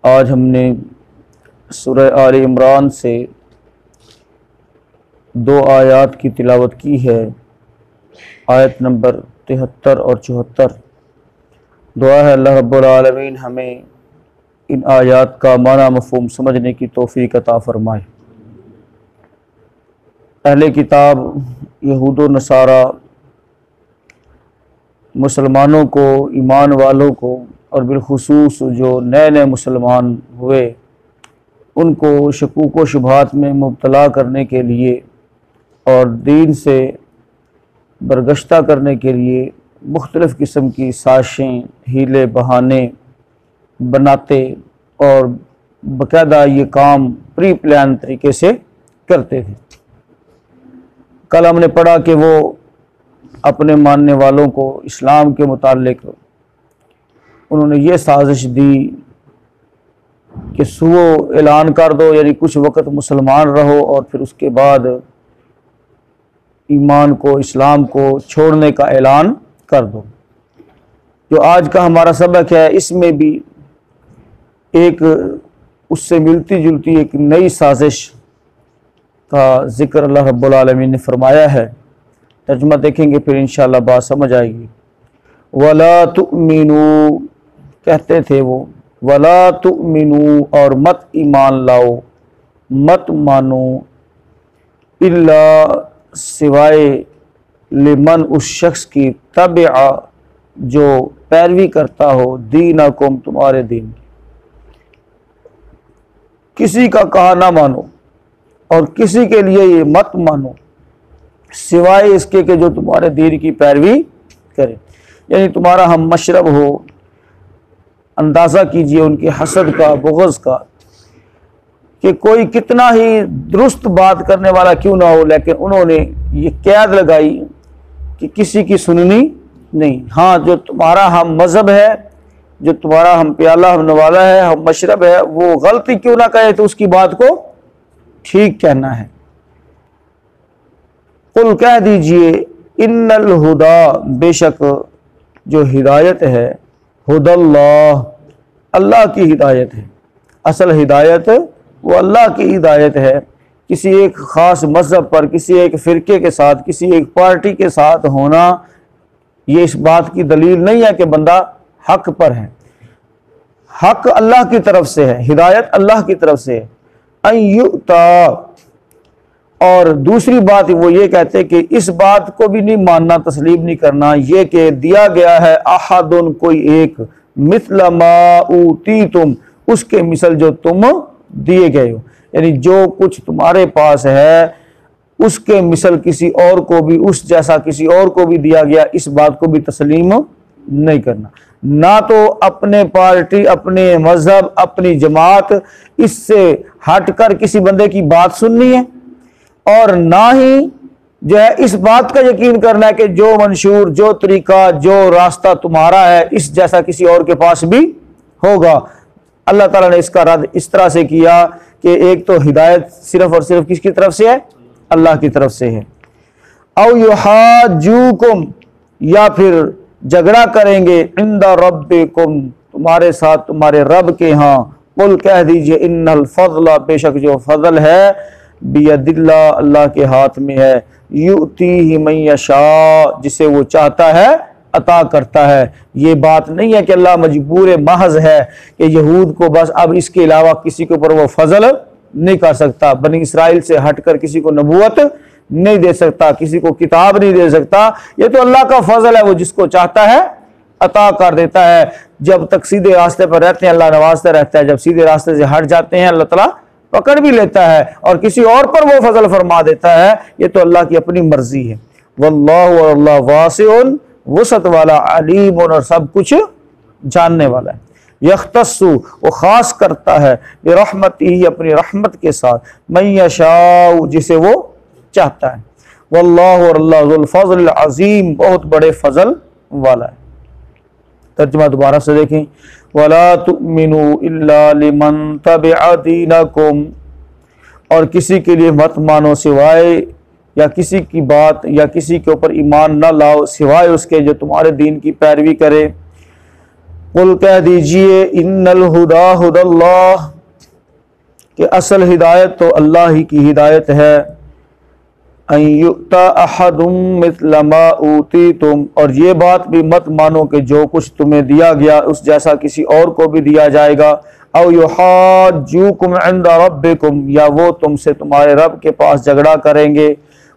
आज हमने सूरह आल इमरान से 2 आयत की तिलावत की है, आयत नंबर 73 और 74। दुआ है अल्लाह रब्बुल आलमीन हमें इन आयत का माना मफ़हूम समझने की तौफ़ीक़ अता फ़रमाए। अहले किताब यहूद व नसारा मुसलमानों को, ईमान वालों को और बिलखुसूस जो नए नए मुसलमान हुए उनको शकूक व शुबहात में मुब्तला करने के लिए और दीन से बरगश्ता करने के लिए मुख्तलिफ़ किस्म की साजिशें, हीले बहाने बनाते और बाकायदा ये काम प्री प्लान तरीके से करते थे। कल हमने पढ़ा कि वो अपने मानने वालों को इस्लाम के मुतालिक उन्होंने ये साजिश दी कि सुबह ऐलान कर दो, यानी कुछ वक़्त मुसलमान रहो और फिर उसके बाद ईमान को, इस्लाम को छोड़ने का ऐलान कर दो। जो आज का हमारा सबक है इसमें भी एक उससे मिलती जुलती एक नई साजिश का ज़िक्र अल्लाह रब्बुल आलमीन ने फरमाया है। तर्जुमा देखेंगे फिर इंशाअल्लाह बात समझ आएगी। वला तुमिनू कहते थे वो, वला तुमिनू और मत ईमान लाओ, मत मानो, इल्ला सिवाय लिमन उस शख्स की तबिआ जो पैरवी करता हो, दीनकुम तुम्हारे दीन की। किसी का कहा ना मानो और किसी के लिए ये मत मानो सिवाय इसके कि जो तुम्हारे दीन की पैरवी करे। यानी तुम्हारा हम मशरब हो, अंदाज़ा कीजिए उनके हसद का, बुग़्ज़ का, कि कोई कितना ही दुरुस्त बात करने वाला क्यों ना हो, लेकिन उन्होंने ये कैद लगाई कि किसी की सुननी नहीं। हाँ, जो तुम्हारा हम मज़हब है, जो तुम्हारा हम प्याला, हम नवाला है, हम मशरब है, वो गलती क्यों ना कहे तो उसकी बात को ठीक कहना है। कुल कह दीजिए, इन्नल हुदा बेशक जो हिदायत है, हुदल्लाह अल्लाह की हिदायत है। असल हिदायत वो अल्लाह की हिदायत है। किसी एक ख़ास मज़हब पर, किसी एक फ़िरके के साथ, किसी एक पार्टी के साथ होना ये इस बात की दलील नहीं है कि बंदा हक़ पर है। हक़ अल्लाह की तरफ से है, हिदायत अल्लाह की तरफ से है। अय्युता, और दूसरी बात वो ये कहते कि इस बात को भी नहीं मानना, तस्लीम नहीं करना ये कि दिया गया है अहदुन कोई एक, मिथल मा ऊती तुम उसके मिसल जो तुम दिए गए हो। यानी जो कुछ तुम्हारे पास है उसके मिसल किसी और को भी, उस जैसा किसी और को भी दिया गया, इस बात को भी तस्लीम नहीं करना। ना तो अपने पार्टी, अपने मजहब, अपनी जमात इससे हटकर किसी बंदे की बात सुननी है, और ना ही जो है इस बात का यकीन करना है कि जो मंशूर, जो तरीका, जो रास्ता तुम्हारा है इस जैसा किसी और के पास भी होगा। अल्लाह ताला ने इसका रद्द इस तरह से किया कि एक तो हिदायत सिर्फ और सिर्फ किसकी तरफ से है? अल्लाह की तरफ से है। औ युहाजुकुम, या फिर झगड़ा करेंगे, इंदा रब्बिकुम तुम्हारे साथ तुम्हारे रब के यहाँ। कुल कह दीजिए, इन्नल फज़ला बेशक जो फजल है, बियदिल्लाह अल्लाह के हाथ में है, युतीही मन यशा जिसे वो चाहता है अता करता है। ये बात नहीं है कि अल्लाह मजबूर महज है कि यहूद को बस अब इसके अलावा किसी के ऊपर वो फजल नहीं कर सकता, बनी इसराइल से हटकर किसी को नबूवत नहीं दे सकता, किसी को किताब नहीं दे सकता। ये तो अल्लाह का फजल है, वो जिसको चाहता है अता कर देता है। जब तक सीधे रास्ते पर रहते हैं अल्लाह नवाजता रहता है, जब सीधे रास्ते से हट जाते हैं अल्लाह ताला पकड़ भी लेता है और किसी और पर वो फजल फरमा देता है। ये तो अल्लाह की अपनी मर्जी है। वल्लाहु अल्लाह वासिउन वसत वाला, अलीम और सब कुछ जानने वाला है। यख्तस्सु वो खास करता है, बिरहमतिही अपनी रहमत के साथ, मन यशाउ जिसे वो चाहता है। वल्लाहु अल्लाह ज़ुल फज़ल अज़ीम बहुत बड़े फजल वाला है। तर्जुमा दोबारा से देखें, वला तुमिनु इल्ला लिमन तबिअ दीनकुम, और किसी के लिए मत मानो सिवाय, या किसी की बात या किसी के ऊपर ईमान न लाओ सिवाय उसके जो तुम्हारे दीन की पैरवी करे। कुल कह दीजिए इन्नल हुदा हुदल्लाह, कि असल हिदायत तो अल्लाह ही की हिदायत है। अन युक्ता अहदुम मिस्ल मा ऊतीतुम, और ये बात भी मत मानो कि जो कुछ तुम्हें दिया गया उस जैसा किसी और को भी दिया जाएगा। औ युहाज्जुकुम इंद रब्बिकुम, या वो तुमसे तुम्हारे रब के पास झगड़ा करेंगे।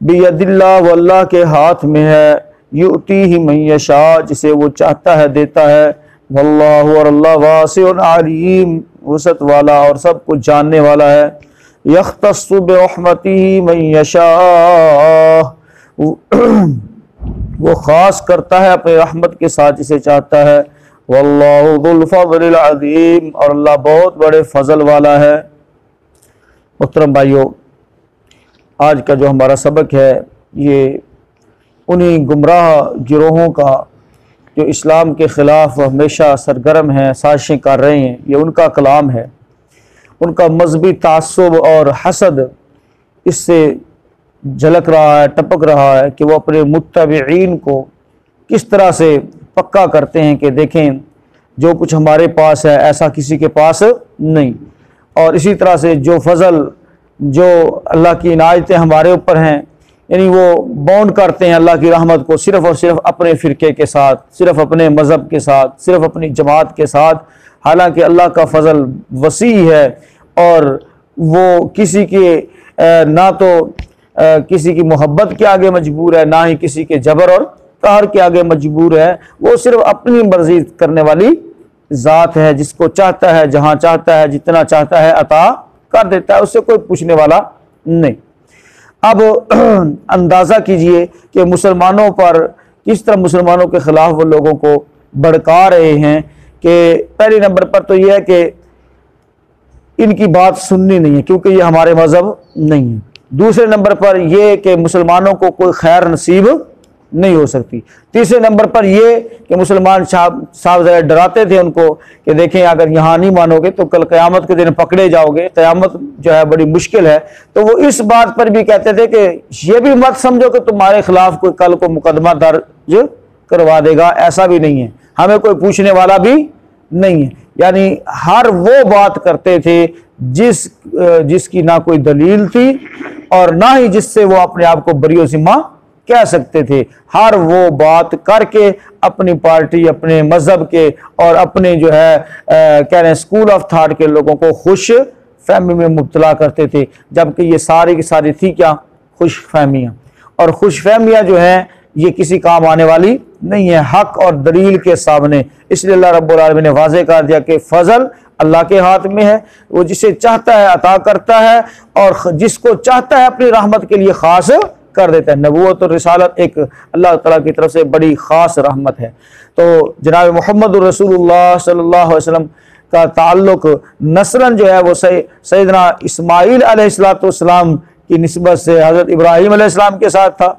बियदिल्लाह, वो अल्लाह के हाथ में है। युतीही मन यशा, जिसे वो चाहता है देता है। वल्लाहु, और अल्लाह वासिउन अलीम, वसत वाला और सब कुछ जानने वाला है। यख्तस्सु बिरहमतिही मन यशा, वो खास करता है अपने रहमत के साथ जिसे चाहता है। वल्लाहु जुल फज़लिल अज़ीम, और अल्लाह बहुत बड़े फजल वाला है। मुहतरम भाइयों, आज का जो हमारा सबक है ये उन्हीं गुमराह गिरोहों का जो इस्लाम के ख़िलाफ़ हमेशा सरगर्म हैं, साजिशें कर रहे हैं, ये उनका कलाम है। उनका मजहबी तासुब और हसद इससे झलक रहा है, टपक रहा है कि वो अपने मुत्तबईन को किस तरह से पक्का करते हैं कि देखें जो कुछ हमारे पास है ऐसा किसी के पास नहीं। और इसी तरह से जो फजल, जो अल्लाह की इनायतें हमारे ऊपर हैं, यानी वो बाउंड करते हैं अल्लाह की रहमत को सिर्फ़ और सिर्फ अपने फ़िरके के साथ, सिर्फ़ अपने मज़हब के साथ, सिर्फ़ अपनी जमात के साथ। हालांकि अल्लाह का फजल वसी है और वो किसी के ना तो किसी की मोहब्बत के आगे मजबूर है, ना ही किसी के जबर और कहर के आगे मजबूर है। वो सिर्फ अपनी मर्जी करने वाली ज़ात है, जिसको चाहता है, जहाँ चाहता है, जितना चाहता है अता कर देता है, उससे कोई पूछने वाला नहीं। अब अंदाज़ा कीजिए कि मुसलमानों पर किस तरह मुसलमानों के ख़िलाफ़ वो लोगों को भड़का रहे हैं। कि पहले नंबर पर तो यह है कि इनकी बात सुननी नहीं है क्योंकि ये हमारे मज़हब नहीं है। दूसरे नंबर पर यह कि मुसलमानों को कोई खैर नसीब नहीं हो सकती। तीसरे नंबर पर यह कि मुसलमान साहब ज़रा डराते थे उनको कि देखें अगर यहाँ नहीं मानोगे तो कल क़यामत के दिन पकड़े जाओगे, क़यामत जो है बड़ी मुश्किल है। तो वो इस बात पर भी कहते थे कि ये भी मत समझो कि तुम्हारे खिलाफ कोई कल को मुकदमा दर्ज करवा देगा, ऐसा भी नहीं है, हमें कोई पूछने वाला भी नहीं है। यानी हर वो बात करते थे जिसकी ना कोई दलील थी और ना ही जिससे वो अपने आप को बरी ज़िम्मा कह सकते थे। हर वो बात करके अपनी पार्टी, अपने मजहब के और अपने जो है कह रहे हैं स्कूल ऑफ थॉट के लोगों को खुश फहमी में मुब्तला करते थे, जबकि ये सारी की सारी थी क्या, खुश फहमियाँ। और खुश फहमियाँ जो हैं ये किसी काम आने वाली नहीं है हक और दलील के सामने। इसलिए अल्लाह रब्बुल आलमीन ने वाज़ेह कर दिया कि फजल अल्लाह के हाथ में है, वो जिसे चाहता है अता करता है और जिसको चाहता है अपनी रहमत के लिए ख़ास कर देता है। नबूवत और रिसालत एक अल्लाह ताला की तरफ से बड़ी ख़ास रहमत है। तो जनाब मुहम्मद रसूलुल्लाह सल्लल्लाहु अलैहि वसल्लम का ताल्लुक नस्लन जो है वो सैयदना इस्माईल अलैहिस्सलाम की निस्बत से हज़रत इब्राहीम अलैहिस्सलाम के साथ था,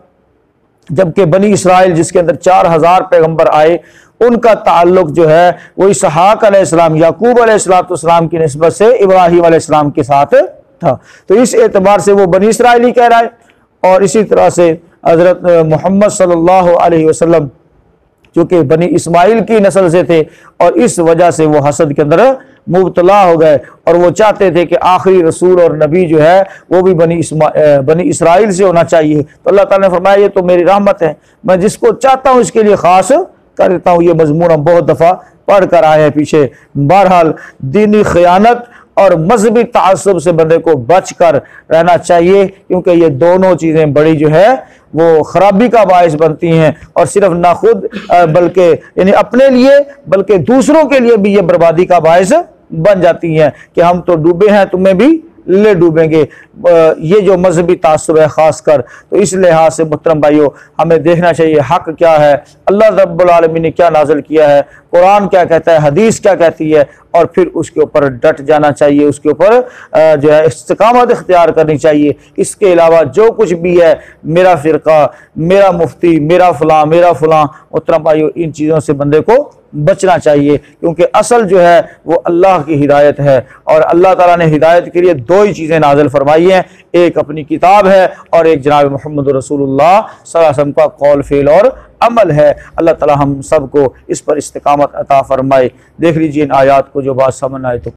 जबकि बनी इसराइल जिसके अंदर 4000 पैगंबर आए उनका ताल्लुक जो है वो इसहाक अलैहिस्सलाम, याकूब अलैहिस्सलाम की निस्बत से इब्राहीम अलैहिस्सलाम के साथ था। तो इस एतबार से वो बनी इसराइली कह रहा है। और इसी तरह से हज़रत मोहम्मद सल्लल्लाहु अलैहि वसल्लम चूँकि बनी इस्माइल की नस्ल से थे और इस वजह से वो हसद के अंदर मुब्तला हो गए और वो चाहते थे कि आखिरी रसूल और नबी जो है वो भी बनी इसराइल से होना चाहिए। तो अल्लाह ताला ने फरमाया ये तो मेरी रहमत है, मैं जिसको चाहता हूँ इसके लिए ख़ास कर देता हूँ। ये मजमून हम बहुत दफ़ा पढ़ कर आए हैं पीछे। बहरहाल दीनी ख़यानत और मजहबी तासुब से बंदे को बच कर रहना चाहिए, क्योंकि ये दोनों चीज़ें बड़ी जो है वो ख़राबी का बायस बनती हैं और सिर्फ ना खुद बल्कि यानी अपने लिए बल्कि दूसरों के लिए भी ये बर्बादी का बायस बन जाती हैं कि हम तो डूबे हैं तुम्हें भी ले डूबेंगे। ये जो मजहबी तासुब है ख़ास कर, तो इस लिहाज से मुहतरम भाइयों हमें देखना चाहिए हक़ क्या है, अल्लाह रब्बुल आलमीन ने क्या नाज़िल किया है, कुरान क्या कहता है, हदीस क्या कहती है, और फिर उसके ऊपर डट जाना चाहिए, उसके ऊपर जो है इस्तिकामत इख्तियार करनी चाहिए। इसके अलावा जो कुछ भी है मेरा फ़िरका, मेरा मुफ्ती, मेरा फ़लाँ, मुहतरम भाइयों इन चीज़ों से बंदे को बचना चाहिए, क्योंकि असल जो है वो अल्लाह की हिदायत है। और अल्लाह ताला ने हिदायत के लिए दो ही चीज़ें नाज़िल फरमाई हैं, एक अपनी किताब है और एक जनाब मोहम्मद रसूलुल्लाह सल्लल्लाहु अलैहि वसल्लम का कौल फ़ेल और अमल है। अल्लाह ताला हम सब को इस पर इस्तिकामत अता फरमाए। देख लीजिए इन आयात को, जो बात समझ आए तो